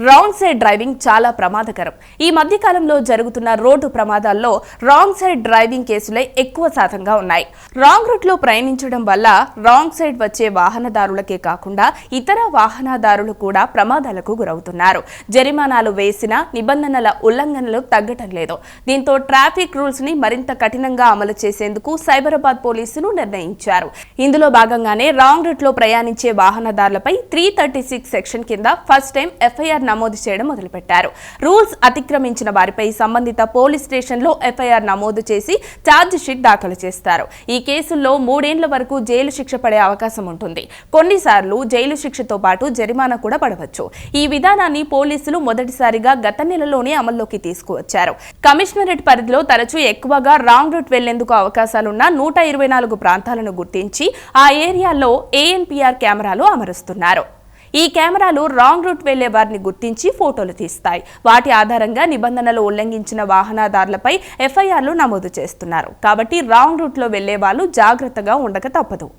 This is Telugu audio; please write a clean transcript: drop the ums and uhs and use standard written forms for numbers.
రాంగ్ సైడ్ డ్రైవింగ్ చాలా ప్రమాదకరం. ఈ మధ్య కాలంలో జరుగుతున్న రోడ్డు ప్రమాదాల్లో రాంగ్ సైడ్ డ్రైవింగ్ కేసులే ఎక్కువ శాతంగా ఉన్నాయి. రాంగ్ రూట్ లో ప్రయాణించడం వల్ల రాంగ్ సైడ్ వచ్చే వాహనదారులకే కాకుండా ఇతర వాహనదారులు కూడా ప్రమాదాలకు గురవుతున్నారు. జరిమానాలు వేసినా నిబంధనల ఉల్లంఘనలు తగ్గటం లేదు. దీంతో ట్రాఫిక్ రూల్స్ ని మరింత కఠినంగా అమలు చేసేందుకు సైబరాబాద్ పోలీసులు నిర్ణయించారు. ఇందులో భాగంగానే రాంగ్ రూట్ లో ప్రయాణించే వాహనదారులపై 336 సెక్షన్ కింద ఫస్ట్ టైం ఎఫ్ఐఆర్ నమోదు చేయడం మొదలుపెట్టారు. రూల్స్ అతిక్రమించిన వారిపై సంబంధిత పోలీస్ స్టేషన్లో ఎఫ్ఐఆర్ నమోదు చేసి ఛార్జ్ షీట్ దాఖలు చేస్తారు. ఈ కేసుల్లో 3 ఏళ్ల వరకు జైలు శిక్ష పడే అవకాశం ఉంటుంది. కొన్నిసార్లు జైలు శిక్షతో పాటు జరిమానా కూడా పడవచ్చు. ఈ విధానాన్ని పోలీసులు మొదటిసారిగా గత నెలలోనే అమల్లోకి తీసుకువచ్చారు. కమిషనరేట్ పరిధిలో తరచూ ఎక్కువగా రాంగ్ రూట్ వెళ్లేందుకు అవకాశాలున్న 124 ప్రాంతాలను గుర్తించి ఆ ఏరియాల్లో ఏఎన్పిఆర్ కెమెరాలు అమరుస్తున్నారు. ఈ కెమెరాలు రాంగ్ రూట్ వెళ్లే వారిని గుర్తించి ఫోటోలు తీస్తాయి. వాటి ఆధారంగా నిబంధనలు ఉల్లంఘించిన వాహనదారులపై ఎఫ్ఐఆర్లు నమోదు చేస్తున్నారు. కాబట్టి రాంగ్ రూట్ లో వెళ్లే వాళ్ళు జాగ్రత్తగా ఉండక తప్పదు.